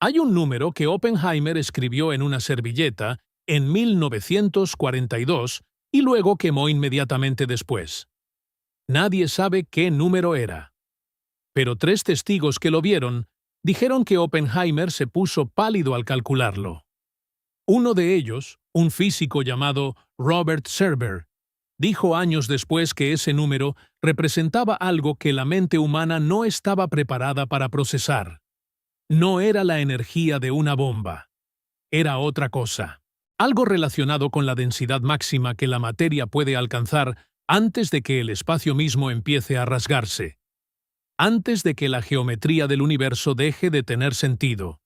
Hay un número que Oppenheimer escribió en una servilleta en 1942 y luego quemó inmediatamente después. Nadie sabe qué número era. Pero 3 testigos que lo vieron dijeron que Oppenheimer se puso pálido al calcularlo. Uno de ellos, un físico llamado Robert Serber, dijo años después que ese número representaba algo que la mente humana no estaba preparada para procesar. No era la energía de una bomba. Era otra cosa. Algo relacionado con la densidad máxima que la materia puede alcanzar antes de que el espacio mismo empiece a rasgarse. Antes de que la geometría del universo deje de tener sentido.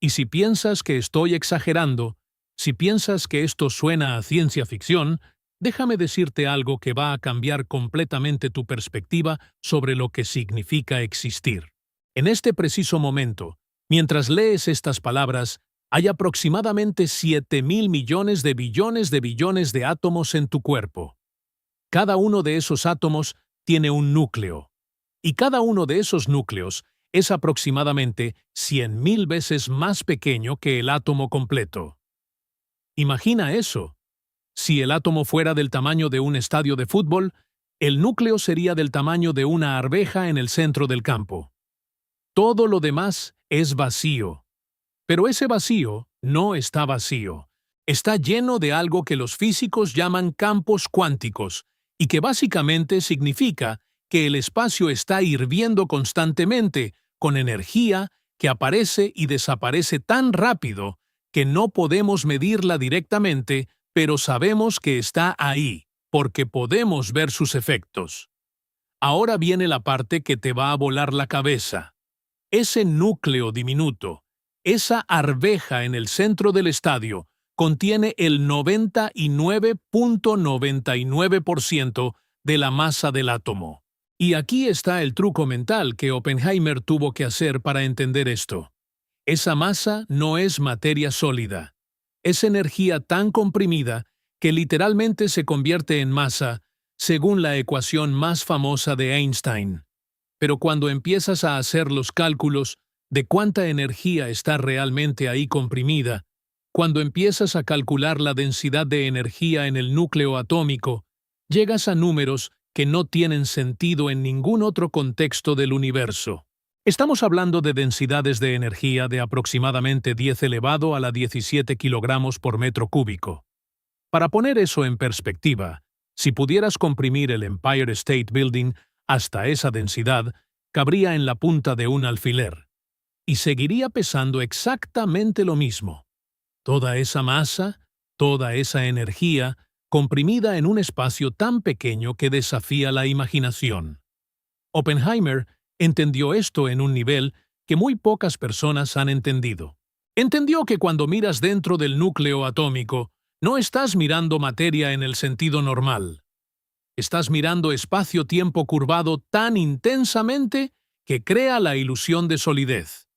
Y si piensas que estoy exagerando, si piensas que esto suena a ciencia ficción, déjame decirte algo que va a cambiar completamente tu perspectiva sobre lo que significa existir. En este preciso momento, mientras lees estas palabras, hay aproximadamente 7.000 millones de billones de átomos en tu cuerpo. Cada uno de esos átomos tiene un núcleo. Y cada uno de esos núcleos es aproximadamente 100.000 veces más pequeño que el átomo completo. Imagina eso. Si el átomo fuera del tamaño de un estadio de fútbol, el núcleo sería del tamaño de una arveja en el centro del campo. Todo lo demás es vacío. Pero ese vacío no está vacío. Está lleno de algo que los físicos llaman campos cuánticos, y que básicamente significa que el espacio está hirviendo constantemente, con energía que aparece y desaparece tan rápido que no podemos medirla directamente, pero sabemos que está ahí, porque podemos ver sus efectos. Ahora viene la parte que te va a volar la cabeza. Ese núcleo diminuto, esa arveja en el centro del estadio, contiene el 99.99% de la masa del átomo. Y aquí está el truco mental que Oppenheimer tuvo que hacer para entender esto. Esa masa no es materia sólida. Es energía tan comprimida que literalmente se convierte en masa, según la ecuación más famosa de Einstein. Pero cuando empiezas a hacer los cálculos de cuánta energía está realmente ahí comprimida, cuando empiezas a calcular la densidad de energía en el núcleo atómico, llegas a números que no tienen sentido en ningún otro contexto del universo. Estamos hablando de densidades de energía de aproximadamente 10 elevado a la 17 kilogramos por metro cúbico. Para poner eso en perspectiva, si pudieras comprimir el Empire State Building hasta esa densidad, cabría en la punta de un alfiler. Y seguiría pesando exactamente lo mismo. Toda esa masa, toda esa energía, comprimida en un espacio tan pequeño que desafía la imaginación. Oppenheimer entendió esto en un nivel que muy pocas personas han entendido. Entendió que cuando miras dentro del núcleo atómico, no estás mirando materia en el sentido normal. Estás mirando espacio-tiempo curvado tan intensamente que crea la ilusión de solidez.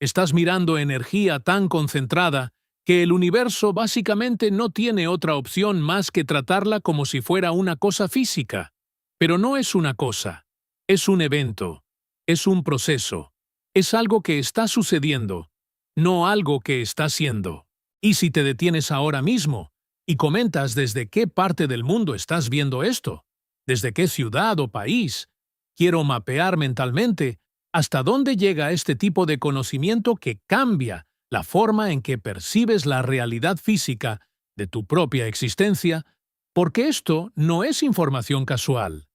Estás mirando energía tan concentrada que el universo básicamente no tiene otra opción más que tratarla como si fuera una cosa física. Pero no es una cosa, es un evento, es un proceso, es algo que está sucediendo, no algo que está siendo. Y si te detienes ahora mismo y comentas desde qué parte del mundo estás viendo esto, desde qué ciudad o país, quiero mapear mentalmente hasta dónde llega este tipo de conocimiento que cambia la forma en que percibes la realidad física de tu propia existencia, porque esto no es información casual.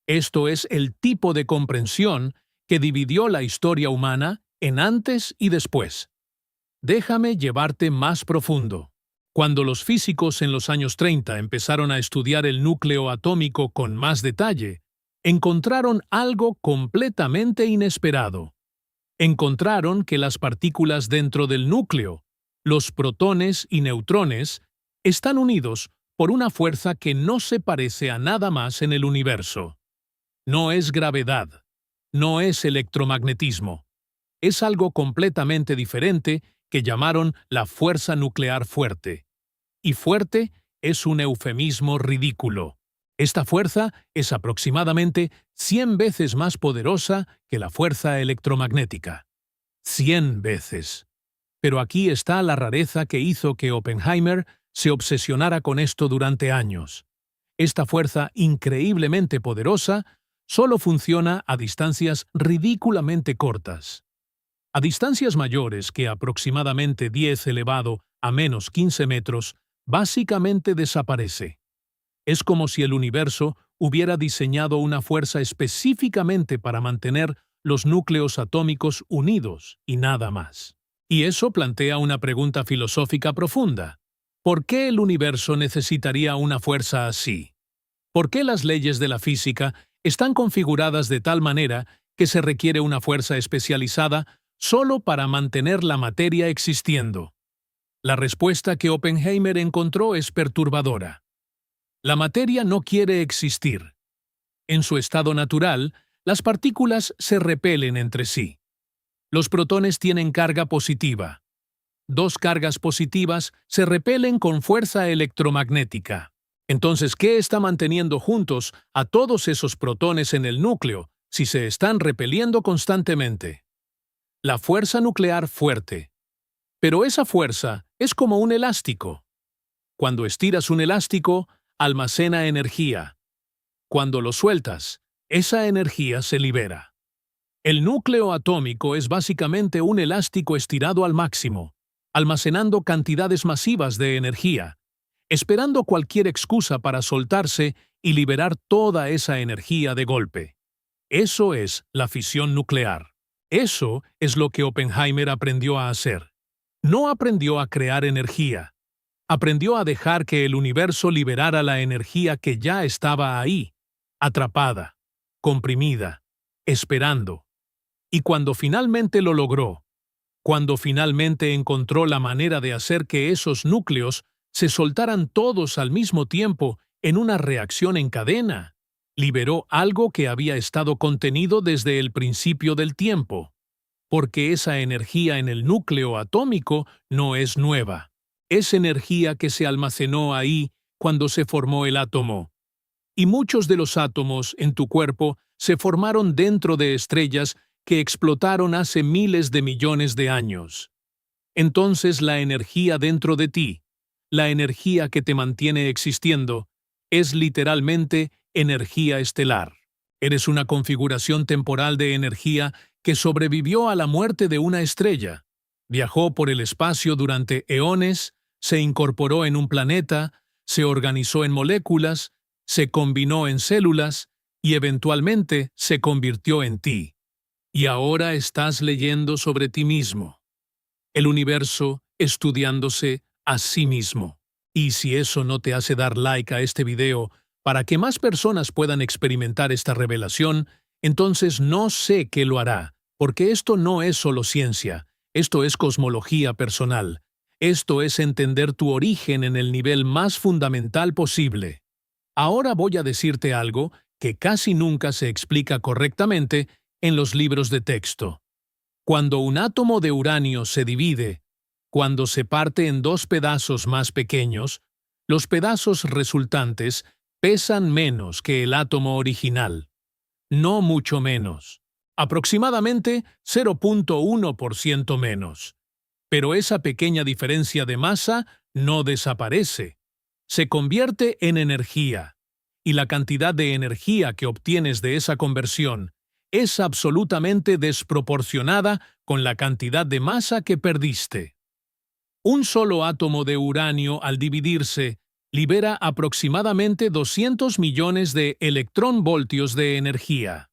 Esto es el tipo de comprensión que dividió la historia humana en antes y después. Déjame llevarte más profundo. Cuando los físicos en los años 30 empezaron a estudiar el núcleo atómico con más detalle, encontraron algo completamente inesperado. Encontraron que las partículas dentro del núcleo, los protones y neutrones, están unidos por una fuerza que no se parece a nada más en el universo. No es gravedad, no es electromagnetismo. Es algo completamente diferente que llamaron la fuerza nuclear fuerte. Y fuerte es un eufemismo ridículo. Esta fuerza es aproximadamente 100 veces más poderosa que la fuerza electromagnética. 100 veces. Pero aquí está la rareza que hizo que Oppenheimer se obsesionara con esto durante años. Esta fuerza increíblemente poderosa solo funciona a distancias ridículamente cortas. A distancias mayores que aproximadamente 10 elevado a menos 15 metros, básicamente desaparece. Es como si el universo hubiera diseñado una fuerza específicamente para mantener los núcleos atómicos unidos y nada más. Y eso plantea una pregunta filosófica profunda. ¿Por qué el universo necesitaría una fuerza así? ¿Por qué las leyes de la física están configuradas de tal manera que se requiere una fuerza especializada solo para mantener la materia existiendo? La respuesta que Oppenheimer encontró es perturbadora. La materia no quiere existir. En su estado natural, las partículas se repelen entre sí. Los protones tienen carga positiva. Dos cargas positivas se repelen con fuerza electromagnética. Entonces, ¿qué está manteniendo juntos a todos esos protones en el núcleo si se están repeliendo constantemente? La fuerza nuclear fuerte. Pero esa fuerza es como un elástico. Cuando estiras un elástico, almacena energía. Cuando lo sueltas, esa energía se libera. El núcleo atómico es básicamente un elástico estirado al máximo, almacenando cantidades masivas de energía, esperando cualquier excusa para soltarse y liberar toda esa energía de golpe. Eso es la fisión nuclear. Eso es lo que Oppenheimer aprendió a hacer. No aprendió a crear energía. Aprendió a dejar que el universo liberara la energía que ya estaba ahí, atrapada, comprimida, esperando. Y cuando finalmente lo logró, cuando finalmente encontró la manera de hacer que esos núcleos se soltaran todos al mismo tiempo en una reacción en cadena, liberó algo que había estado contenido desde el principio del tiempo, porque esa energía en el núcleo atómico no es nueva. Es energía que se almacenó ahí cuando se formó el átomo. Y muchos de los átomos en tu cuerpo se formaron dentro de estrellas que explotaron hace miles de millones de años. Entonces la energía dentro de ti, la energía que te mantiene existiendo, es literalmente energía estelar. Eres una configuración temporal de energía que sobrevivió a la muerte de una estrella, viajó por el espacio durante eones, se incorporó en un planeta, se organizó en moléculas, se combinó en células y eventualmente se convirtió en ti. Y ahora estás leyendo sobre ti mismo. El universo estudiándose a sí mismo. Y si eso no te hace dar like a este video para que más personas puedan experimentar esta revelación, entonces no sé qué lo hará, porque esto no es solo ciencia, esto es cosmología personal. Esto es entender tu origen en el nivel más fundamental posible. Ahora voy a decirte algo que casi nunca se explica correctamente en los libros de texto. Cuando un átomo de uranio se divide, cuando se parte en dos pedazos más pequeños, los pedazos resultantes pesan menos que el átomo original. No mucho menos. Aproximadamente 0.1% menos. Pero esa pequeña diferencia de masa no desaparece. Se convierte en energía. Y la cantidad de energía que obtienes de esa conversión es absolutamente desproporcionada con la cantidad de masa que perdiste. Un solo átomo de uranio, al dividirse, libera aproximadamente 200 millones de electronvoltios de energía.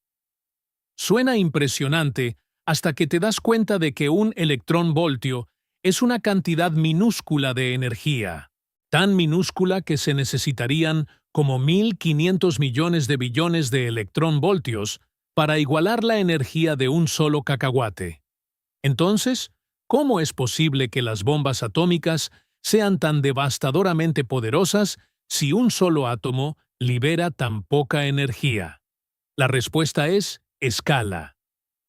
Suena impresionante hasta que te das cuenta de que un electronvoltio es una cantidad minúscula de energía, tan minúscula que se necesitarían como 1.500 millones de billones de electronvoltios para igualar la energía de un solo cacahuate. Entonces, ¿cómo es posible que las bombas atómicas sean tan devastadoramente poderosas si un solo átomo libera tan poca energía? La respuesta es escala.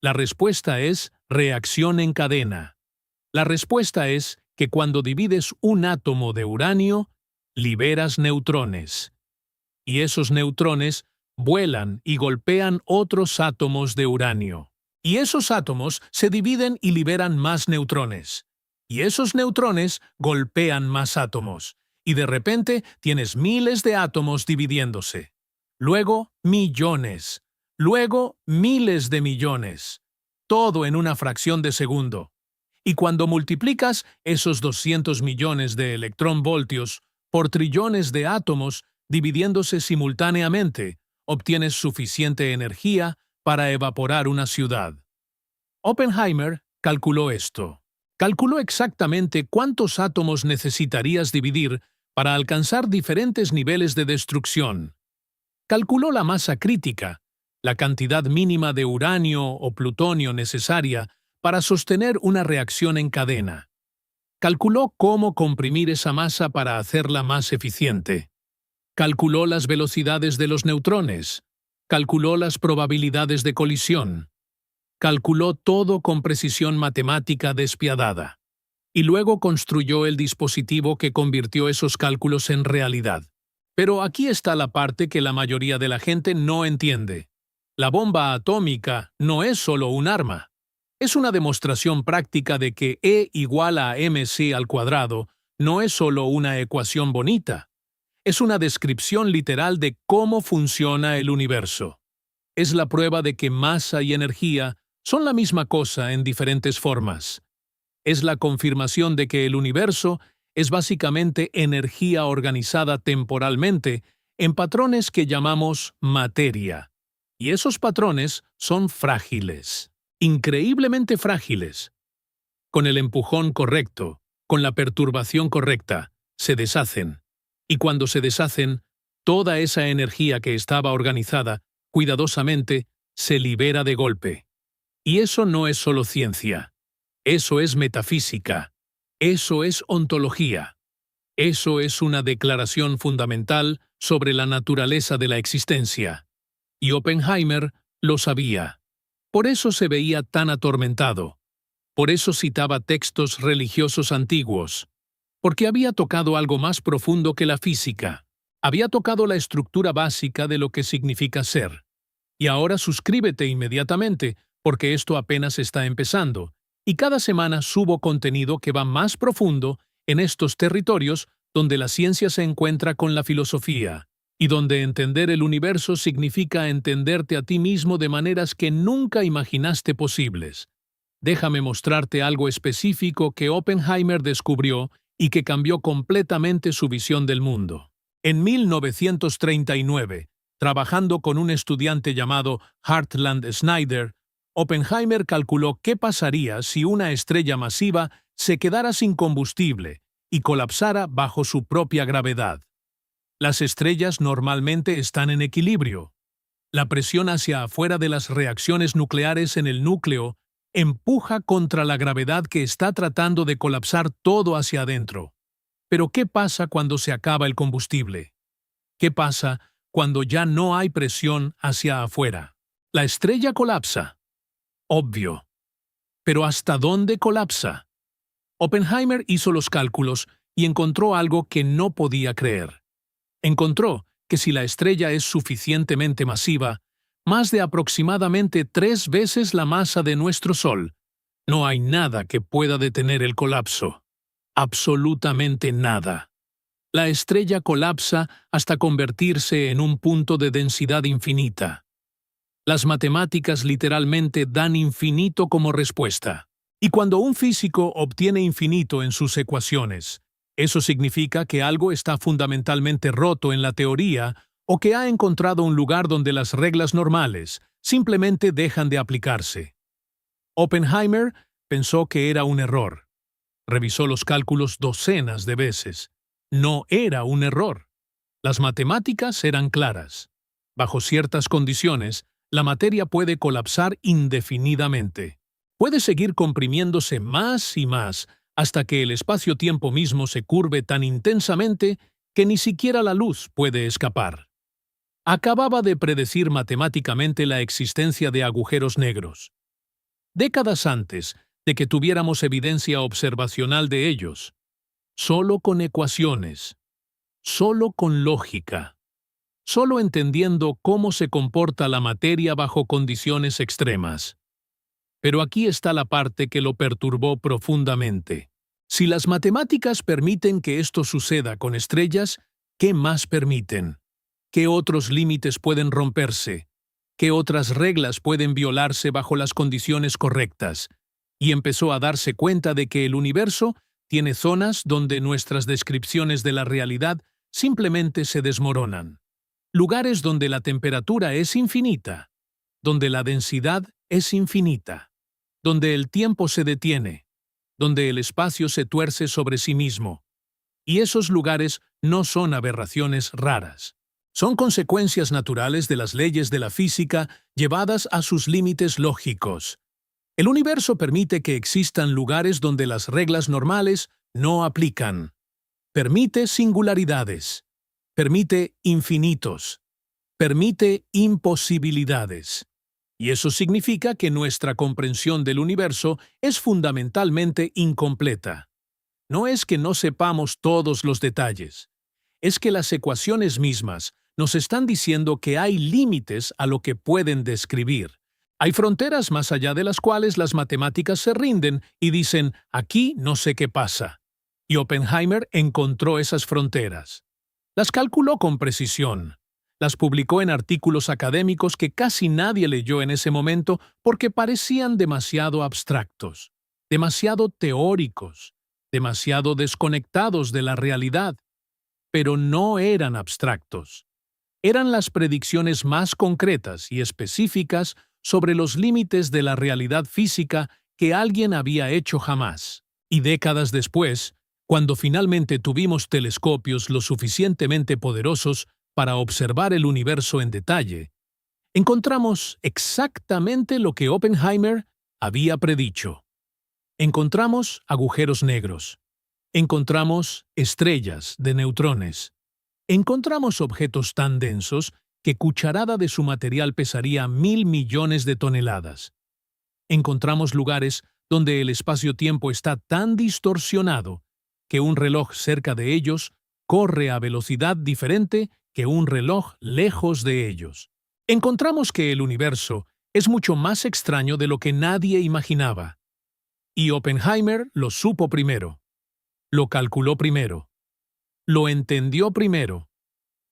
La respuesta es reacción en cadena. La respuesta es que cuando divides un átomo de uranio, liberas neutrones. Y esos neutrones vuelan y golpean otros átomos de uranio. Y esos átomos se dividen y liberan más neutrones. Y esos neutrones golpean más átomos. Y de repente tienes miles de átomos dividiéndose. Luego, millones. Luego, miles de millones. Todo en una fracción de segundo. Y cuando multiplicas esos 200 millones de electronvoltios por trillones de átomos dividiéndose simultáneamente, obtienes suficiente energía para evaporar una ciudad. Oppenheimer calculó esto. Calculó exactamente cuántos átomos necesitarías dividir para alcanzar diferentes niveles de destrucción. Calculó la masa crítica, la cantidad mínima de uranio o plutonio necesaria para sostener una reacción en cadena. Calculó cómo comprimir esa masa para hacerla más eficiente. Calculó las velocidades de los neutrones. Calculó las probabilidades de colisión. Calculó todo con precisión matemática despiadada. Y luego construyó el dispositivo que convirtió esos cálculos en realidad. Pero aquí está la parte que la mayoría de la gente no entiende. La bomba atómica no es solo un arma. Es una demostración práctica de que E igual a mc al cuadrado no es solo una ecuación bonita. Es una descripción literal de cómo funciona el universo. Es la prueba de que masa y energía son la misma cosa en diferentes formas. Es la confirmación de que el universo es básicamente energía organizada temporalmente en patrones que llamamos materia. Y esos patrones son frágiles, increíblemente frágiles. Con el empujón correcto, con la perturbación correcta, se deshacen. Y cuando se deshacen, toda esa energía que estaba organizada, cuidadosamente, se libera de golpe. Y eso no es solo ciencia. Eso es metafísica. Eso es ontología. Eso es una declaración fundamental sobre la naturaleza de la existencia. Y Oppenheimer lo sabía. Por eso se veía tan atormentado. Por eso citaba textos religiosos antiguos. Porque había tocado algo más profundo que la física. Había tocado la estructura básica de lo que significa ser. Y ahora suscríbete inmediatamente, porque esto apenas está empezando. Y cada semana subo contenido que va más profundo en estos territorios donde la ciencia se encuentra con la filosofía, y donde entender el universo significa entenderte a ti mismo de maneras que nunca imaginaste posibles. Déjame mostrarte algo específico que Oppenheimer descubrió y que cambió completamente su visión del mundo. En 1939, trabajando con un estudiante llamado Hartland Schneider, Oppenheimer calculó qué pasaría si una estrella masiva se quedara sin combustible y colapsara bajo su propia gravedad. Las estrellas normalmente están en equilibrio. La presión hacia afuera de las reacciones nucleares en el núcleo empuja contra la gravedad que está tratando de colapsar todo hacia adentro. Pero ¿qué pasa cuando se acaba el combustible? ¿Qué pasa cuando ya no hay presión hacia afuera? La estrella colapsa. Obvio. Pero ¿hasta dónde colapsa? Oppenheimer hizo los cálculos y encontró algo que no podía creer. Encontró que si la estrella es suficientemente masiva, más de aproximadamente 3 veces la masa de nuestro Sol, no hay nada que pueda detener el colapso. Absolutamente nada. La estrella colapsa hasta convertirse en un punto de densidad infinita. Las matemáticas literalmente dan infinito como respuesta. Y cuando un físico obtiene infinito en sus ecuaciones, eso significa que algo está fundamentalmente roto en la teoría o que ha encontrado un lugar donde las reglas normales simplemente dejan de aplicarse. Oppenheimer pensó que era un error. Revisó los cálculos docenas de veces. No era un error. Las matemáticas eran claras. Bajo ciertas condiciones, la materia puede colapsar indefinidamente. Puede seguir comprimiéndose más y más hasta que el espacio-tiempo mismo se curve tan intensamente que ni siquiera la luz puede escapar. Acababa de predecir matemáticamente la existencia de agujeros negros. Décadas antes de que tuviéramos evidencia observacional de ellos. Solo con ecuaciones. Solo con lógica. Solo entendiendo cómo se comporta la materia bajo condiciones extremas. Pero aquí está la parte que lo perturbó profundamente. Si las matemáticas permiten que esto suceda con estrellas, ¿qué más permiten? ¿Qué otros límites pueden romperse? ¿Qué otras reglas pueden violarse bajo las condiciones correctas? Y empezó a darse cuenta de que el universo tiene zonas donde nuestras descripciones de la realidad simplemente se desmoronan. Lugares donde la temperatura es infinita, donde la densidad es infinita, donde el tiempo se detiene, donde el espacio se tuerce sobre sí mismo. Y esos lugares no son aberraciones raras. Son consecuencias naturales de las leyes de la física llevadas a sus límites lógicos. El universo permite que existan lugares donde las reglas normales no aplican. Permite singularidades. Permite infinitos. Permite imposibilidades. Y eso significa que nuestra comprensión del universo es fundamentalmente incompleta. No es que no sepamos todos los detalles. Es que las ecuaciones mismas nos están diciendo que hay límites a lo que pueden describir. Hay fronteras más allá de las cuales las matemáticas se rinden y dicen, aquí no sé qué pasa. Y Oppenheimer encontró esas fronteras. Las calculó con precisión. Las publicó en artículos académicos que casi nadie leyó en ese momento porque parecían demasiado abstractos, demasiado teóricos, demasiado desconectados de la realidad. Pero no eran abstractos. Eran las predicciones más concretas y específicas sobre los límites de la realidad física que alguien había hecho jamás. Y décadas después, cuando finalmente tuvimos telescopios lo suficientemente poderosos para observar el universo en detalle, encontramos exactamente lo que Oppenheimer había predicho. Encontramos agujeros negros. Encontramos estrellas de neutrones. Encontramos objetos tan densos que cucharada de su material pesaría 1.000 millones de toneladas. Encontramos lugares donde el espacio-tiempo está tan distorsionado que un reloj cerca de ellos corre a velocidad diferente que un reloj lejos de ellos. Encontramos que el universo es mucho más extraño de lo que nadie imaginaba. Y Oppenheimer lo supo primero. Lo calculó primero. Lo entendió primero.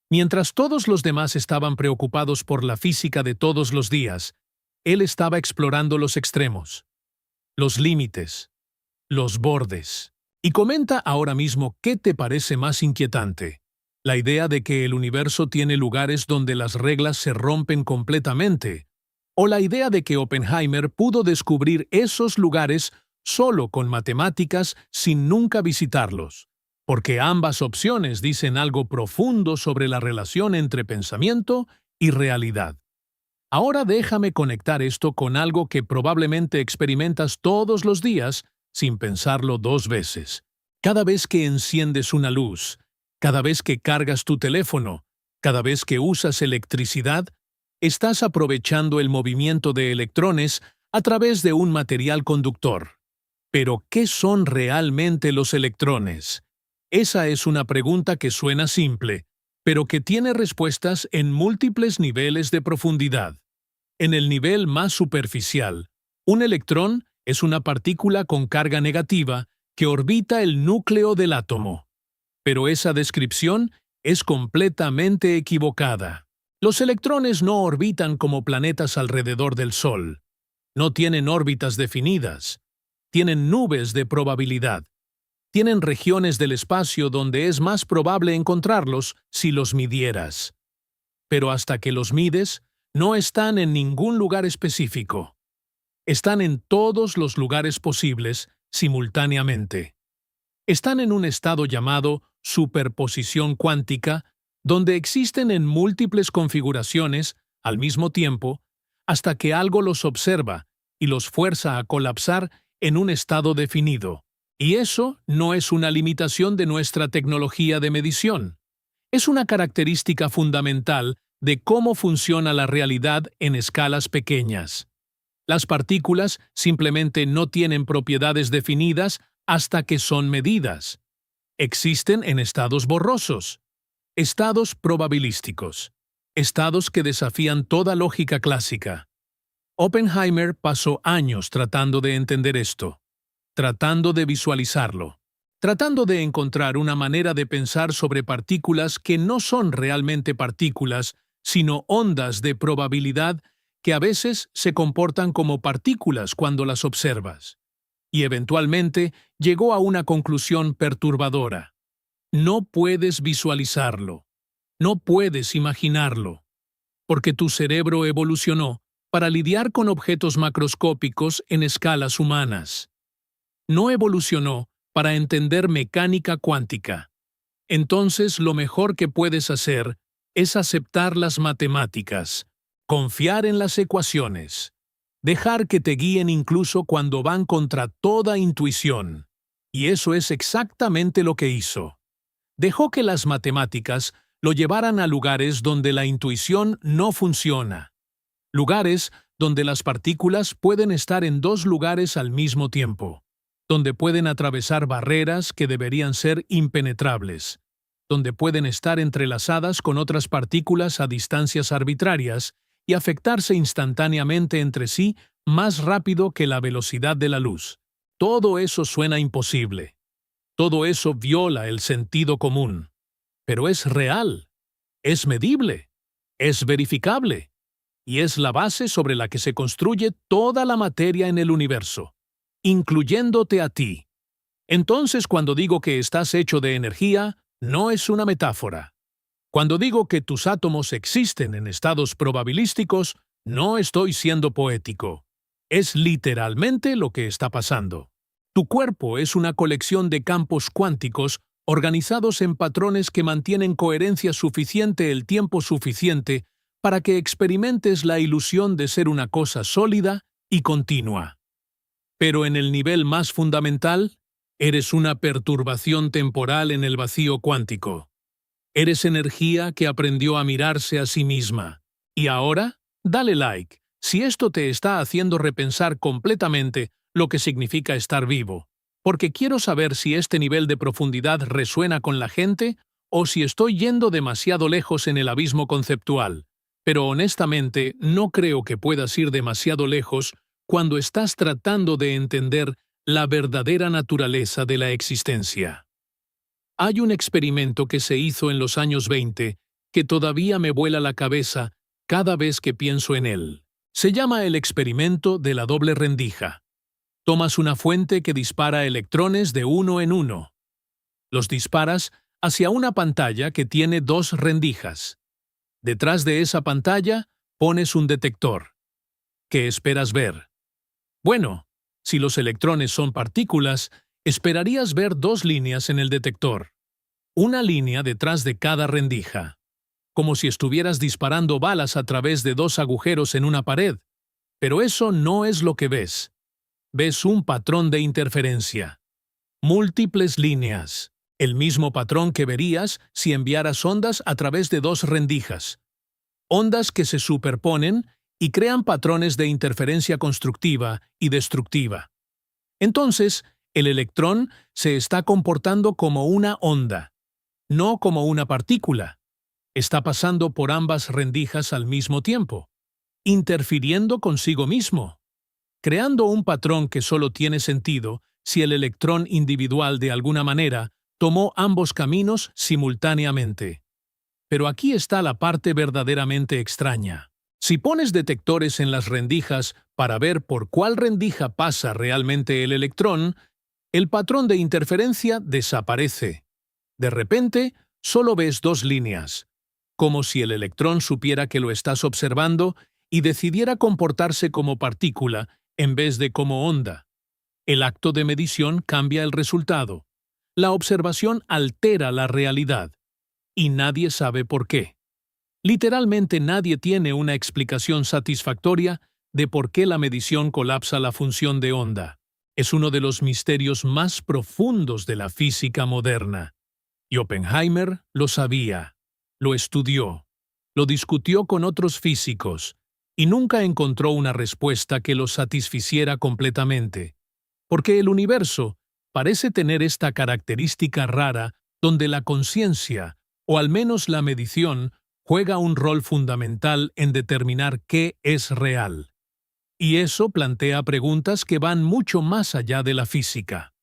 Mientras todos los demás estaban preocupados por la física de todos los días, él estaba explorando los extremos, los límites, los bordes. Y comenta ahora mismo qué te parece más inquietante. La idea de que el universo tiene lugares donde las reglas se rompen completamente, o la idea de que Oppenheimer pudo descubrir esos lugares solo con matemáticas sin nunca visitarlos, porque ambas opciones dicen algo profundo sobre la relación entre pensamiento y realidad. Ahora déjame conectar esto con algo que probablemente experimentas todos los días sin pensarlo dos veces. Cada vez que enciendes una luz, cada vez que cargas tu teléfono, cada vez que usas electricidad, estás aprovechando el movimiento de electrones a través de un material conductor. Pero, ¿qué son realmente los electrones? Esa es una pregunta que suena simple, pero que tiene respuestas en múltiples niveles de profundidad. En el nivel más superficial, un electrón es una partícula con carga negativa que orbita el núcleo del átomo. Pero esa descripción es completamente equivocada. Los electrones no orbitan como planetas alrededor del Sol. No tienen órbitas definidas. Tienen nubes de probabilidad. Tienen regiones del espacio donde es más probable encontrarlos si los midieras. Pero hasta que los mides, no están en ningún lugar específico. Están en todos los lugares posibles simultáneamente. Están en un estado llamado superposición cuántica, donde existen en múltiples configuraciones, al mismo tiempo, hasta que algo los observa y los fuerza a colapsar en un estado definido. Y eso no es una limitación de nuestra tecnología de medición. Es una característica fundamental de cómo funciona la realidad en escalas pequeñas. Las partículas simplemente no tienen propiedades definidas hasta que son medidas. Existen en estados borrosos, estados probabilísticos, estados que desafían toda lógica clásica. Oppenheimer pasó años tratando de entender esto, tratando de visualizarlo. tratando de encontrar una manera de pensar sobre partículas que no son realmente partículas, sino ondas de probabilidad que a veces se comportan como partículas cuando las observas. Y eventualmente llegó a una conclusión perturbadora. No puedes visualizarlo, no puedes imaginarlo, porque tu cerebro evolucionó para lidiar con objetos macroscópicos en escalas humanas. No evolucionó para entender mecánica cuántica. Entonces lo mejor que puedes hacer es aceptar las matemáticas, confiar en las ecuaciones, dejar que te guíen incluso cuando van contra toda intuición. Y eso es exactamente lo que hizo. Dejó que las matemáticas lo llevaran a lugares donde la intuición no funciona. Lugares donde las partículas pueden estar en dos lugares al mismo tiempo, donde pueden atravesar barreras que deberían ser impenetrables, donde pueden estar entrelazadas con otras partículas a distancias arbitrarias y afectarse instantáneamente entre sí más rápido que la velocidad de la luz. Todo eso suena imposible. Todo eso viola el sentido común. Pero es real, es medible, es verificable, y es la base sobre la que se construye toda la materia en el universo, incluyéndote a ti. Entonces, cuando digo que estás hecho de energía, no es una metáfora. Cuando digo que tus átomos existen en estados probabilísticos, no estoy siendo poético. Es literalmente lo que está pasando. Tu cuerpo es una colección de campos cuánticos organizados en patrones que mantienen coherencia suficiente el tiempo suficiente para que experimentes la ilusión de ser una cosa sólida y continua. Pero en el nivel más fundamental, eres una perturbación temporal en el vacío cuántico. Eres energía que aprendió a mirarse a sí misma. Y ahora, dale like, si esto te está haciendo repensar completamente lo que significa estar vivo, porque quiero saber si este nivel de profundidad resuena con la gente o si estoy yendo demasiado lejos en el abismo conceptual. Pero honestamente, no creo que puedas ir demasiado lejos cuando estás tratando de entender la verdadera naturaleza de la existencia. Hay un experimento que se hizo en los años 20 que todavía me vuela la cabeza cada vez que pienso en él. Se llama el experimento de la doble rendija. Tomas una fuente que dispara electrones de uno en uno. Los disparas hacia una pantalla que tiene dos rendijas. Detrás de esa pantalla pones un detector. ¿Qué esperas ver? Bueno, si los electrones son partículas, esperarías ver dos líneas en el detector. Una línea detrás de cada rendija. Como si estuvieras disparando balas a través de dos agujeros en una pared. Pero eso no es lo que ves. Ves un patrón de interferencia. Múltiples líneas. El mismo patrón que verías si enviaras ondas a través de dos rendijas. Ondas que se superponen y crean patrones de interferencia constructiva y destructiva. Entonces, el electrón se está comportando como una onda, no como una partícula. Está pasando por ambas rendijas al mismo tiempo, interfiriendo consigo mismo, creando un patrón que solo tiene sentido si el electrón individual de alguna manera tomó ambos caminos simultáneamente. Pero aquí está la parte verdaderamente extraña. Si pones detectores en las rendijas para ver por cuál rendija pasa realmente el electrón, el patrón de interferencia desaparece. De repente, solo ves dos líneas, como si el electrón supiera que lo estás observando y decidiera comportarse como partícula en vez de como onda. El acto de medición cambia el resultado. La observación altera la realidad. Y nadie sabe por qué. Literalmente nadie tiene una explicación satisfactoria de por qué la medición colapsa la función de onda. Es uno de los misterios más profundos de la física moderna. Y Oppenheimer lo sabía, lo estudió, lo discutió con otros físicos, y nunca encontró una respuesta que lo satisficiera completamente. Porque el universo parece tener esta característica rara donde la conciencia, o al menos la medición, juega un rol fundamental en determinar qué es real. Y eso plantea preguntas que van mucho más allá de la física.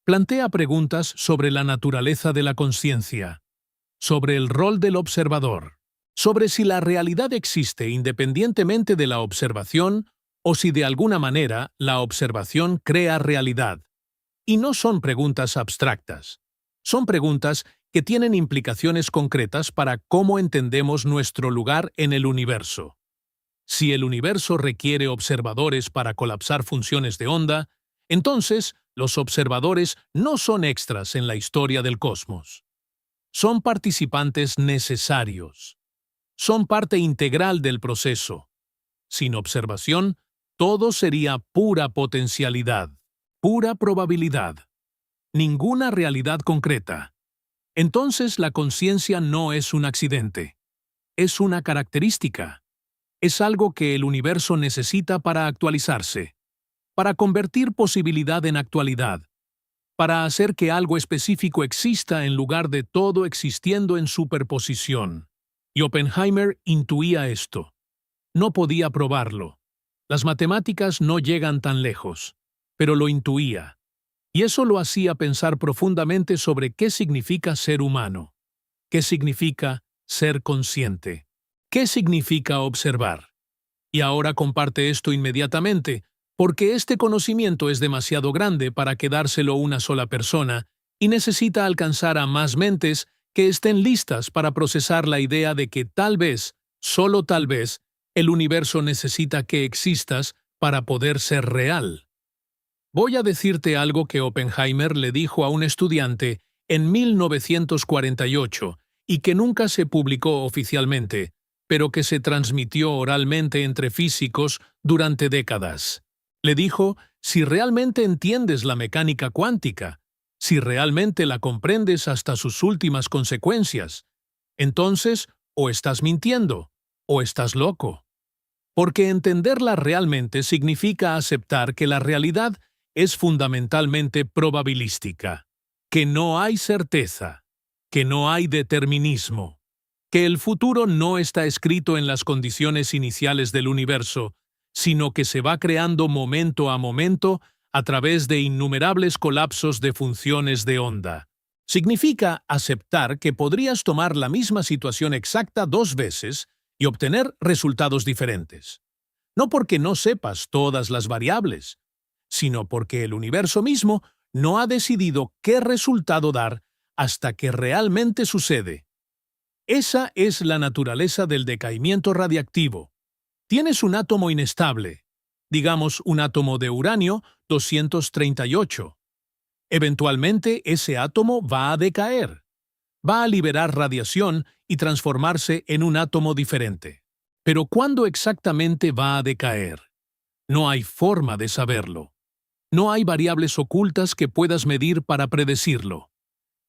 plantea preguntas sobre la naturaleza de la conciencia, sobre el rol del observador, sobre si la realidad existe independientemente de la observación o si de alguna manera la observación crea realidad. Y no son preguntas abstractas. Son preguntas que tienen implicaciones concretas para cómo entendemos nuestro lugar en el universo. Si el universo requiere observadores para colapsar funciones de onda, entonces los observadores no son extras en la historia del cosmos. Son participantes necesarios. Son parte integral del proceso. Sin observación, todo sería pura potencialidad, pura probabilidad. Ninguna realidad concreta. Entonces la conciencia no es un accidente. Es una característica. Es algo que el universo necesita para actualizarse, para convertir posibilidad en actualidad, para hacer que algo específico exista en lugar de todo existiendo en superposición. Y Oppenheimer intuía esto. No podía probarlo. Las matemáticas no llegan tan lejos, pero lo intuía. Y eso lo hacía pensar profundamente sobre qué significa ser humano, qué significa ser consciente, qué significa observar. Y ahora comparte esto inmediatamente, porque este conocimiento es demasiado grande para quedárselo una sola persona y necesita alcanzar a más mentes que estén listas para procesar la idea de que tal vez, solo tal vez, el universo necesita que existas para poder ser real. Voy a decirte algo que Oppenheimer le dijo a un estudiante en 1948 y que nunca se publicó oficialmente, pero que se transmitió oralmente entre físicos durante décadas. Le dijo, si realmente entiendes la mecánica cuántica, si realmente la comprendes hasta sus últimas consecuencias, entonces o estás mintiendo o estás loco. Porque entenderla realmente significa aceptar que la realidad es fundamentalmente probabilística, que no hay certeza, que no hay determinismo, que el futuro no está escrito en las condiciones iniciales del universo, sino que se va creando momento a momento a través de innumerables colapsos de funciones de onda. Significa aceptar que podrías tomar la misma situación exacta 2 veces y obtener resultados diferentes. No porque no sepas todas las variables, sino porque el universo mismo no ha decidido qué resultado dar hasta que realmente sucede. Esa es la naturaleza del decaimiento radiactivo. Tienes un átomo inestable, digamos un átomo de uranio 238. Eventualmente ese átomo va a decaer, va a liberar radiación y transformarse en un átomo diferente. Pero ¿cuándo exactamente va a decaer? No hay forma de saberlo. No hay variables ocultas que puedas medir para predecirlo.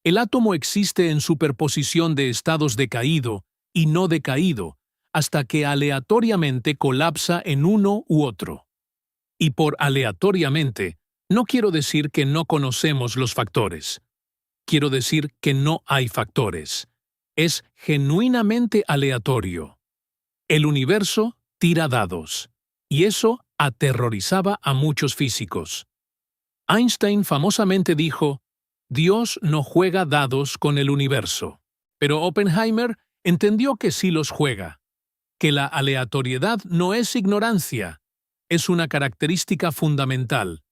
El átomo existe en superposición de estados decaído y no decaído, hasta que aleatoriamente colapsa en uno u otro. Y por aleatoriamente, no quiero decir que no conocemos los factores. Quiero decir que no hay factores. Es genuinamente aleatorio. El universo tira dados, y eso aterrorizaba a muchos físicos. Einstein famosamente dijo, Dios no juega dados con el universo. Pero Oppenheimer entendió que sí los juega, que la aleatoriedad no es ignorancia, es una característica fundamental.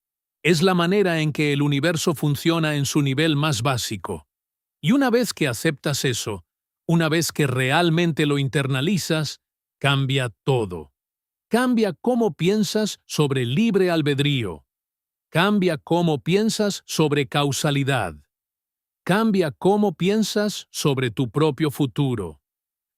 Es la manera en que el universo funciona en su nivel más básico. Y una vez que aceptas eso, una vez que realmente lo internalizas, cambia todo. Cambia cómo piensas sobre libre albedrío. Cambia cómo piensas sobre causalidad. Cambia cómo piensas sobre tu propio futuro.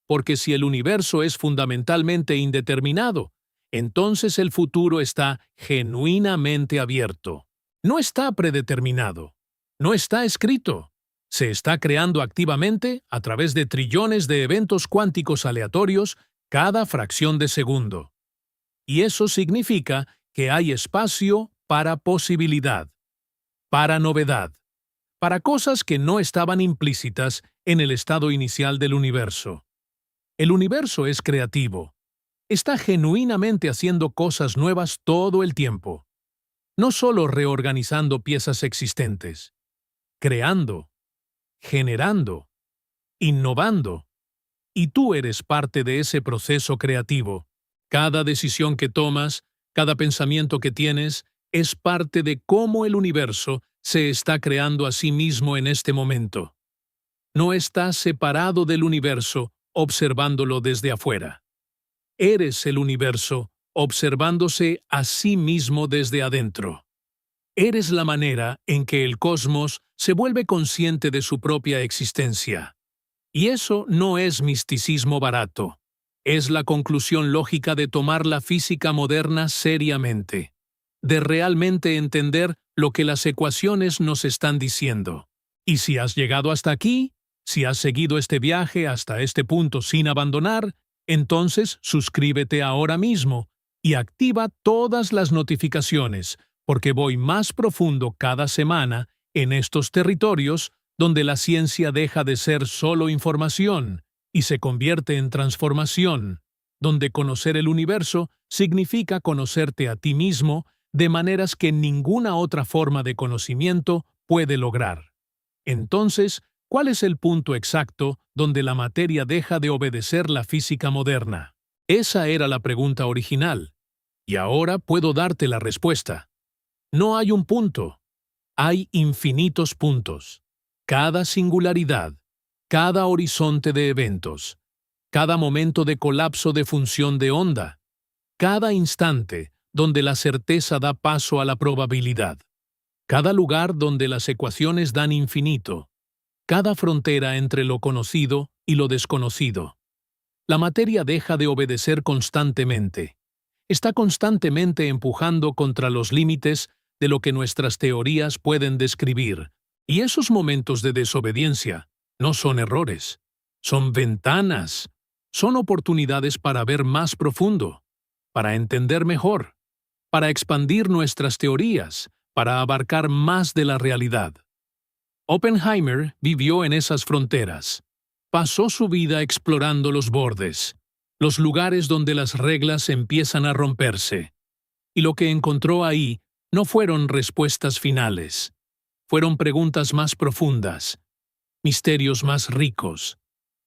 Porque si el universo es fundamentalmente indeterminado, entonces el futuro está genuinamente abierto. No está predeterminado. No está escrito. Se está creando activamente a través de trillones de eventos cuánticos aleatorios cada fracción de segundo. Y eso significa que hay espacio para posibilidad, para novedad, para cosas que no estaban implícitas en el estado inicial del universo. El universo es creativo. Está genuinamente haciendo cosas nuevas todo el tiempo. No solo reorganizando piezas existentes. creando, generando, innovando. Y tú eres parte de ese proceso creativo. Cada decisión que tomas, cada pensamiento que tienes, es parte de cómo el universo se está creando a sí mismo en este momento. No estás separado del universo observándolo desde afuera. Eres el universo observándose a sí mismo desde adentro. Eres la manera en que el cosmos se vuelve consciente de su propia existencia. Y eso no es misticismo barato. Es la conclusión lógica de tomar la física moderna seriamente, de realmente entender lo que las ecuaciones nos están diciendo. Y si has llegado hasta aquí, si has seguido este viaje hasta este punto sin abandonar, entonces suscríbete ahora mismo y activa todas las notificaciones, porque voy más profundo cada semana en estos territorios donde la ciencia deja de ser solo información y se convierte en transformación, donde conocer el universo significa conocerte a ti mismo de maneras que ninguna otra forma de conocimiento puede lograr. Entonces, ¿cuál es el punto exacto donde la materia deja de obedecer la física moderna? Esa era la pregunta original, y ahora puedo darte la respuesta. No hay un punto, hay infinitos puntos. Cada singularidad, cada horizonte de eventos, cada momento de colapso de función de onda, cada instante donde la certeza da paso a la probabilidad, cada lugar donde las ecuaciones dan infinito, cada frontera entre lo conocido y lo desconocido. La materia deja de obedecer constantemente. Está constantemente empujando contra los límites de lo que nuestras teorías pueden describir. Y esos momentos de desobediencia no son errores, son ventanas, son oportunidades para ver más profundo, para entender mejor, para expandir nuestras teorías, para abarcar más de la realidad. Oppenheimer vivió en esas fronteras. Pasó su vida explorando los bordes, los lugares donde las reglas empiezan a romperse. Y lo que encontró ahí no fueron respuestas finales. Fueron preguntas más profundas, misterios más ricos,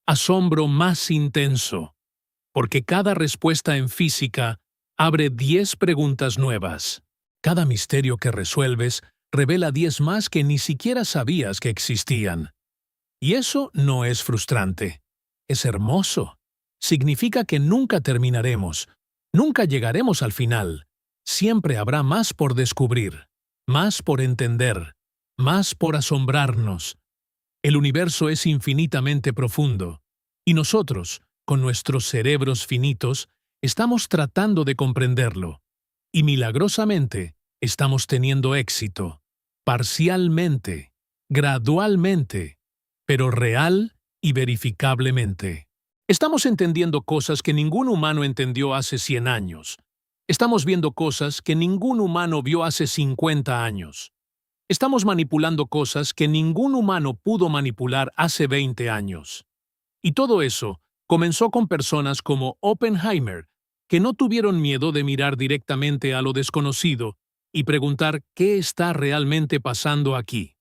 asombro más intenso, porque cada respuesta en física abre 10 preguntas nuevas. Cada misterio que resuelves revela 10 más que ni siquiera sabías que existían. Y eso no es frustrante, es hermoso. Significa que nunca terminaremos, nunca llegaremos al final. Siempre habrá más por descubrir, más por entender, más por asombrarnos. El universo es infinitamente profundo, y nosotros, con nuestros cerebros finitos, estamos tratando de comprenderlo. Y milagrosamente, estamos teniendo éxito, parcialmente, gradualmente, pero real y verificablemente. Estamos entendiendo cosas que ningún humano entendió hace 100 años. Estamos viendo cosas que ningún humano vio hace 50 años. Estamos manipulando cosas que ningún humano pudo manipular hace 20 años. Y todo eso comenzó con personas como Oppenheimer, que no tuvieron miedo de mirar directamente a lo desconocido y preguntar qué está realmente pasando aquí.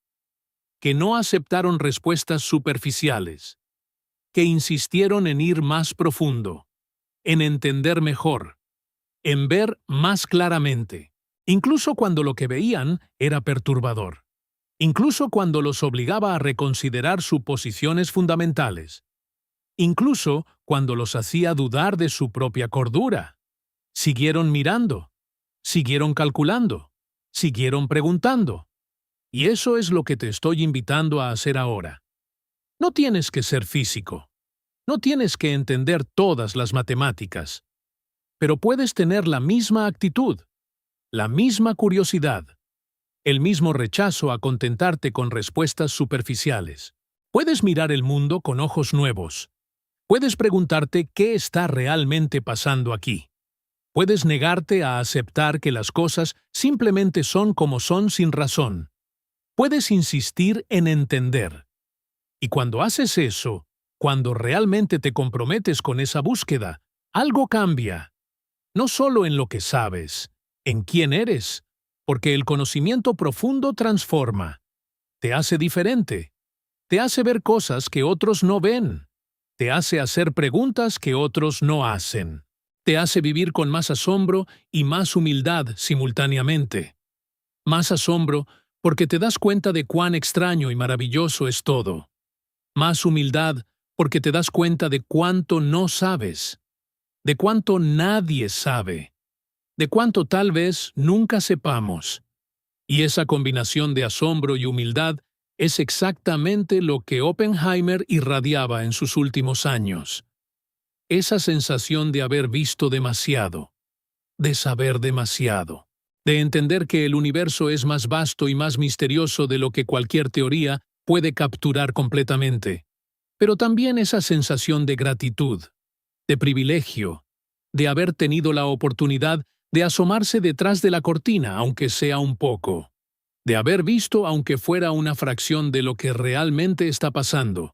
Que no aceptaron respuestas superficiales. Que insistieron en ir más profundo, en entender mejor, en ver más claramente. Incluso cuando lo que veían era perturbador. Incluso cuando los obligaba a reconsiderar sus posiciones fundamentales. Incluso cuando los hacía dudar de su propia cordura. Siguieron mirando. Siguieron calculando. Siguieron preguntando. Y eso es lo que te estoy invitando a hacer ahora. No tienes que ser físico. No tienes que entender todas las matemáticas. Pero puedes tener la misma actitud. La misma curiosidad, el mismo rechazo a contentarte con respuestas superficiales. Puedes mirar el mundo con ojos nuevos. Puedes preguntarte qué está realmente pasando aquí. Puedes negarte a aceptar que las cosas simplemente son como son sin razón. Puedes insistir en entender. Y cuando haces eso, cuando realmente te comprometes con esa búsqueda, algo cambia. No solo en lo que sabes, en quién eres, porque el conocimiento profundo transforma. te hace diferente, te hace ver cosas que otros no ven, te hace hacer preguntas que otros no hacen, te hace vivir con más asombro y más humildad simultáneamente. Más asombro porque te das cuenta de cuán extraño y maravilloso es todo. Más humildad porque te das cuenta de cuánto no sabes, de cuánto nadie sabe, de cuánto tal vez nunca sepamos. Y esa combinación de asombro y humildad es exactamente lo que Oppenheimer irradiaba en sus últimos años. Esa sensación de haber visto demasiado, de saber demasiado, de entender que el universo es más vasto y más misterioso de lo que cualquier teoría puede capturar completamente. Pero también esa sensación de gratitud, de privilegio, de haber tenido la oportunidad de asomarse detrás de la cortina, aunque sea un poco, de haber visto aunque fuera una fracción de lo que realmente está pasando.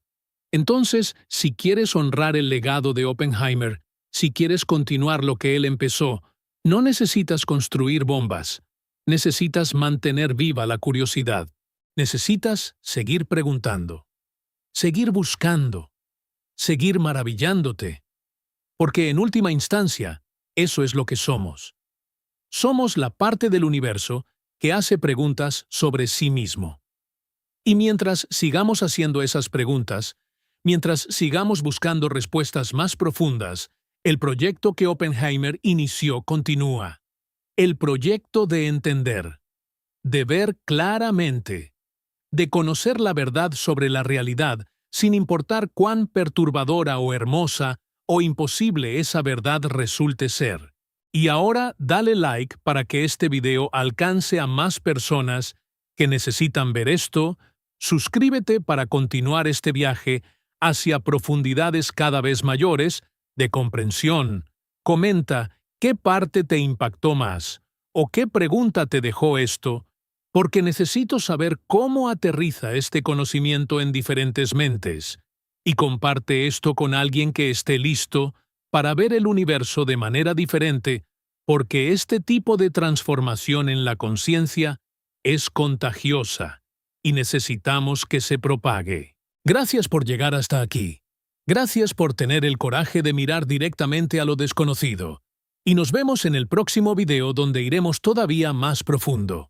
Entonces, si quieres honrar el legado de Oppenheimer, si quieres continuar lo que él empezó, no necesitas construir bombas, necesitas mantener viva la curiosidad, necesitas seguir preguntando, seguir buscando, seguir maravillándote, porque en última instancia, eso es lo que somos. Somos la parte del universo que hace preguntas sobre sí mismo. Y mientras sigamos haciendo esas preguntas, mientras sigamos buscando respuestas más profundas, el proyecto que Oppenheimer inició continúa. El proyecto de entender, de ver claramente, de conocer la verdad sobre la realidad, sin importar cuán perturbadora o hermosa o imposible esa verdad resulte ser. Y ahora dale like para que este video alcance a más personas que necesitan ver esto. Suscríbete para continuar este viaje hacia profundidades cada vez mayores de comprensión. Comenta qué parte te impactó más o qué pregunta te dejó esto, porque necesito saber cómo aterriza este conocimiento en diferentes mentes. Y comparte esto con alguien que esté listo para ver el universo de manera diferente, porque este tipo de transformación en la conciencia es contagiosa y necesitamos que se propague. Gracias por llegar hasta aquí. Gracias por tener el coraje de mirar directamente a lo desconocido. Y nos vemos en el próximo video donde iremos todavía más profundo.